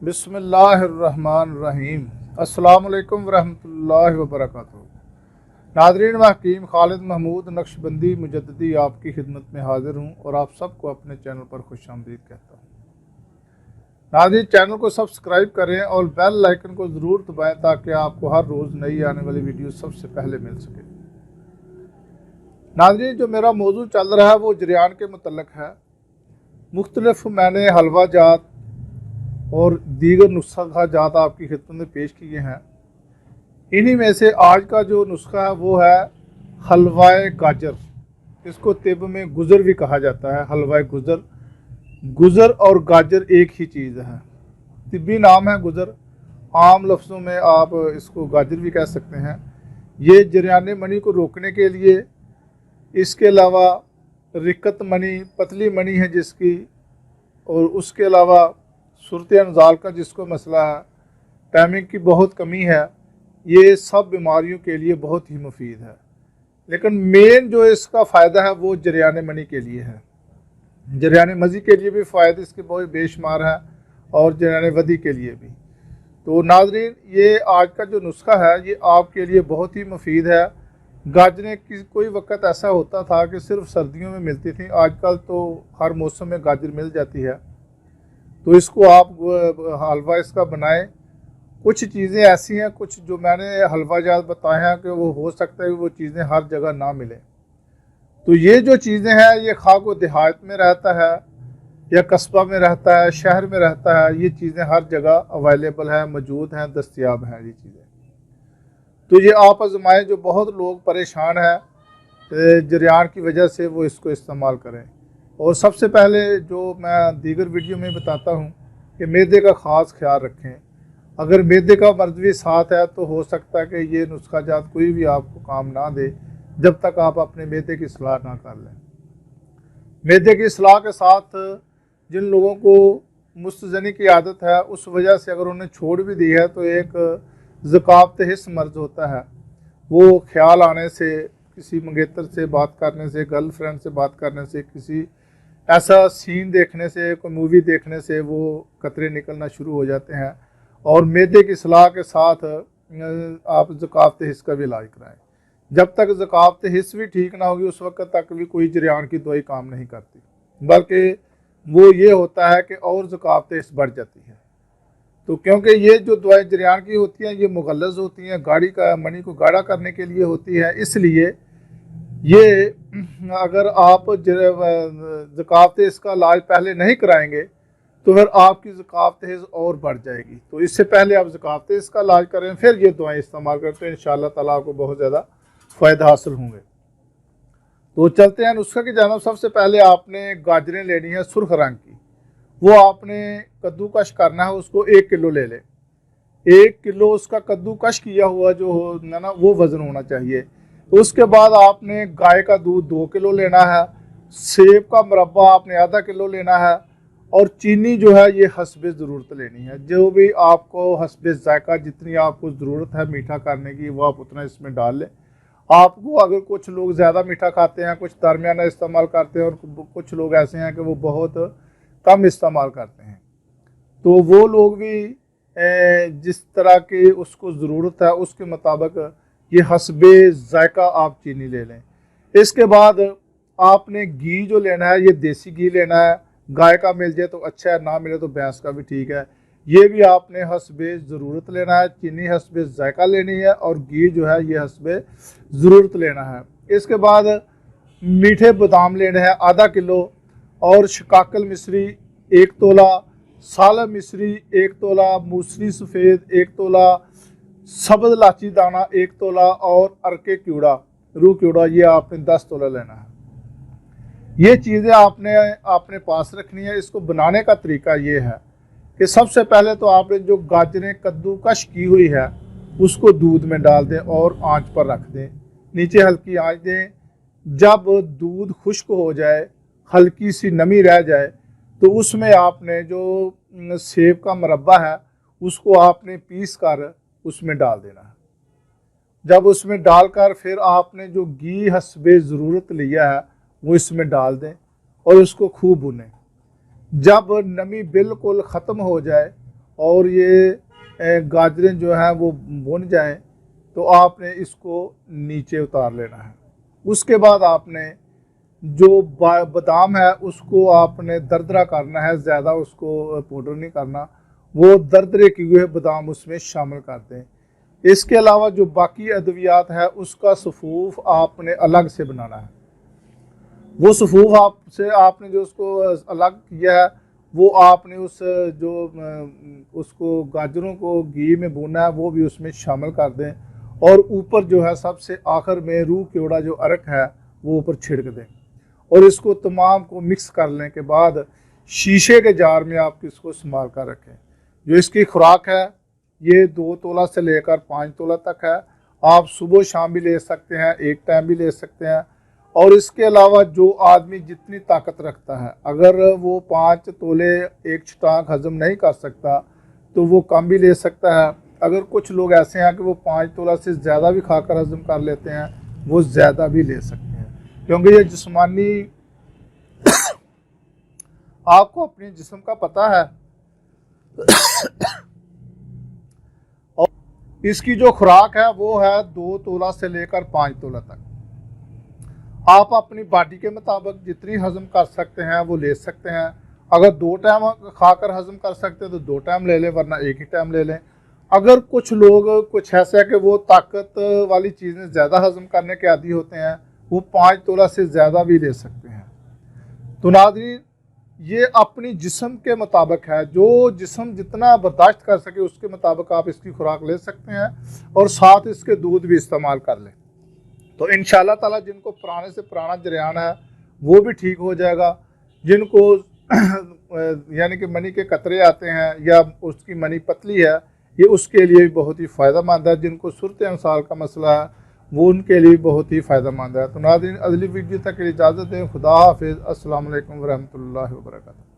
बिस्मिल्लाहिर्रहमानिर्रहीम। अस्सलाम वालेकुम वरहमतुल्लाहि वबरकातुहू। नाज़रीन व हकीम, खालिद महमूद नक्शबंदी मुजद्दिदी आपकी खिदमत में हाजिर हूँ और आप सबको अपने चैनल पर खुशामदीद कहता हूँ। नाज़रीन, चैनल को सब्सक्राइब करें और बेल आइकन को ज़रूर दबाएँ ताकि आपको हर रोज़ नई आने वाली वीडियो सबसे पहले मिल सके। नाज़रीन, जो मेरा मौजू चल रहा है वो जरियान के मुतल्लिक़ है। मुख्तलिफ मैंने हलवा जात और दीगर नुस्खा जात आपकी खिदमत में पेश किए हैं। इन्हीं में से आज का जो नुस्खा है वो है हलवाए गाजर। इसको तिब में गुज़र भी कहा जाता है। हलवाए गुज़र, गुज़र और गाजर एक ही चीज़ है। तिब्बी नाम है गुज़र, आम लफ्ज़ों में आप इसको गाजर भी कह सकते हैं। ये जरियान मनी को रोकने के लिए, इसके अलावा रिक्कत मनी, पतली मनी है जिसकी, और उसके अलावा सूरत नज़ाल का जिसको मसला है, टाइमिंग की बहुत कमी है, ये सब बीमारियों के लिए बहुत ही मुफीद है। लेकिन मेन जो इसका फ़ायदा है वो जरियान मनी के लिए है। जरियान मज़ी के लिए भी फ़ायदे इसके बहुत बेशुमार है और जरियान वदी के लिए भी। तो नाज़रीन, ये आज का जो नुस्खा है ये आपके लिए बहुत ही मुफीद है। गाजरें की कोई वक्त ऐसा होता था कि सिर्फ सर्दियों में मिलती थी, आजकल तो हर मौसम में गाजर मिल जाती है। तो इसको आप हलवा इसका बनाएं। कुछ चीज़ें ऐसी हैं, कुछ जो मैंने हलवा जात बताए हैं कि वो हो सकता है कि वो चीज़ें हर जगह ना मिलें। तो ये जो चीज़ें हैं ये खा को देहात में रहता है या कस्बा में रहता है, शहर में रहता है, ये चीज़ें हर जगह अवेलेबल हैं, मौजूद हैं, दस्तयाब हैं ये चीज़ें। तो ये आप आजमाएं। जो बहुत लोग परेशान हैं जरियान की वजह से, वो इसको इस्तेमाल करें। और सबसे पहले जो मैं दीगर वीडियो में बताता हूँ कि मैदे का ख़ास ख्याल रखें। अगर मैदे का मर्ज़ भी साथ है तो हो सकता है कि ये नुस्खा जात कोई भी आपको काम ना दे जब तक आप अपने मैदे की सलाह ना कर लें। मैदे की सलाह के साथ जिन लोगों को मुस्तजनी की आदत है, उस वजह से अगर उन्हें छोड़ भी दी है, तो एक ज़कावत हिस्स मर्ज़ होता है। वो ख्याल आने से, किसी मंगेतर से बात करने से, गर्लफ्रेंड से बात करने से, किसी ऐसा सीन देखने से, कोई मूवी देखने से वो कतरे निकलना शुरू हो जाते हैं। और मैदे की सलाह के साथ आप ज़कावत हिस्स का भी इलाज कराएं। जब तक ज़कावत हिस्स भी ठीक ना होगी उस वक्त तक भी कोई जरियान की दवाई काम नहीं करती, बल्कि वो ये होता है कि और ज़कावत हिस्स बढ़ जाती है। तो क्योंकि ये जो दवाई जरियान की होती हैं ये मुगल्लज़ होती हैं, गाड़ी का मनी को गाढ़ा करने के लिए होती है, इसलिए ये अगर आप ज़कावत इसका इलाज पहले नहीं कराएंगे तो फिर आपकी ज़कावत हिस्स और बढ़ जाएगी। तो इससे पहले आप ज़कावत इसका इलाज करें, फिर ये दवाएं इस्तेमाल करें, तो इंशाअल्लाह ताला आपको बहुत ज़्यादा फ़ायदा हासिल होंगे। तो चलते हैं नुस्खे की जानिब। सबसे पहले आपने गाजरें लेनी है सुर्ख रंग की। वो आपने कद्दूकश करना है, उसको 1 किलो ले लें। 1 किलो उसका कद्दूकश किया हुआ जो हो ना वो वज़न होना चाहिए। उसके बाद आपने गाय का दूध 2 किलो लेना है। सेब का मुरब्बा आपने आधा किलो लेना है। और चीनी जो है ये हस्बे ज़रूरत लेनी है। जो भी आपको हस्बे ज़ायका, जितनी आपको ज़रूरत है मीठा करने की, वो आप उतना इसमें डाल लें। आपको अगर कुछ लोग ज़्यादा मीठा खाते हैं, कुछ दरमियाना इस्तेमाल करते हैं, और कुछ लोग ऐसे हैं कि वो बहुत कम इस्तेमाल करते हैं, तो वो लोग भी जिस तरह की उसको ज़रूरत है उसके मुताबिक ये हस्बे ज़ायका आप चीनी ले लें। इसके बाद आपने घी जो लेना है ये देसी घी लेना है। गाय का मिल जाए तो अच्छा है, ना मिले तो भैंस का भी ठीक है। ये भी आपने हस्बे ज़रूरत लेना है। चीनी हस्बे ज़ायका लेनी है और घी जो है ये हस्बे ज़रूरत लेना है। इसके बाद मीठे बादाम लेने हैं आधा किलो, और शिकाकल मिश्री 1 तोला, साला मिश्री 1 तोला, मूसली सफ़ेद 1 तोला, सब्ज़ इलाची दाना 1 तोला, और अरके कीड़ा, रूह कीड़ा, ये आपने 10 तोला लेना है। ये चीज़ें आपने अपने पास रखनी है। इसको बनाने का तरीका ये है कि सबसे पहले तो आपने जो गाजरें कद्दूकश की हुई है उसको दूध में डाल दें और आंच पर रख दें, नीचे हल्की आंच दें। जब दूध खुश्क हो जाए, हल्की सी नमी रह जाए, तो उसमें आपने जो सेब का मुरब्बा है उसको आपने पीस कर उसमें डाल देना है। जब उसमें डालकर फिर आपने जो घी हस्बे ज़रूरत लिया है वो इसमें डाल दें और उसको खूब भुनें। जब नमी बिल्कुल ख़त्म हो जाए और ये गाजरें जो हैं वो भुन जाएं तो आपने इसको नीचे उतार लेना है। उसके बाद आपने जो बादाम है उसको आपने दरदरा करना है, ज़्यादा उसको पाउडर नहीं करना, वो दरदरे किए हुए बादाम उसमें शामिल कर दें। इसके अलावा जो बाकी अद्वियात है उसका सफ़ूफ आपने अलग से बनाना है। वो सफ़ूफ आपसे आपने जो उसको अलग किया है वो आपने उसको गाजरों को घी में भूना है वो भी उसमें शामिल कर दें, और ऊपर जो है सबसे आखिर में रूह केवड़ा जो अरक है वो ऊपर छिड़क दें, और इसको तमाम को मिक्स करने के बाद शीशे के जार में आप इसको संभाल कर रखें। जो इसकी खुराक है ये 2 तोला से लेकर 5 तोला तक है। आप सुबह शाम भी ले सकते हैं, एक टाइम भी ले सकते हैं। और इसके अलावा जो आदमी जितनी ताकत रखता है, अगर वो 5 तोले एक छटाक हजम नहीं कर सकता तो वो कम भी ले सकता है। अगर कुछ लोग ऐसे हैं कि वो 5 तोला से ज़्यादा भी खाकर हजम कर लेते हैं, वो ज़्यादा भी ले सकते हैं, क्योंकि ये जिस्मानी आपको अपने जिस्म का पता है। और इसकी जो खुराक है वो है 2 तोला से लेकर 5 तोला तक। आप अपनी बॉडी के मुताबिक जितनी हजम कर सकते हैं वो ले सकते हैं। अगर 2 टाइम खाकर हजम कर सकते हैं तो 2 टाइम ले लें, वरना एक ही टाइम ले लें। अगर कुछ लोग कुछ ऐसा है कि वो ताकत वाली चीज़ें ज़्यादा हजम करने के आदी होते हैं, वो 5 तोला से ज़्यादा भी ले सकते हैं। तो नाज़रीन, ये अपनी जिस्म के मुताबिक है, जो जिस्म जितना बर्दाश्त कर सके उसके मुताबिक आप इसकी खुराक ले सकते हैं, और साथ इसके दूध भी इस्तेमाल कर लें। तो इंशाअल्लाह ताला जिनको पुराने से पुराना जरियान है वो भी ठीक हो जाएगा। जिनको यानी कि मनी के कतरे आते हैं या उसकी मनी पतली है, ये उसके लिए भी बहुत ही फ़ायदेमंद है। जिनको सूरत अंसाल का मसला है वो उनके लिए बहुत ही फ़ायदेमंद है। तो नाज़रीन, अगली वीडियो तक के लिए इजाज़त दें। खुदा हाफिज़। अस्सलाम वालेकुम व रहमतुल्लाहि व बरकातहू।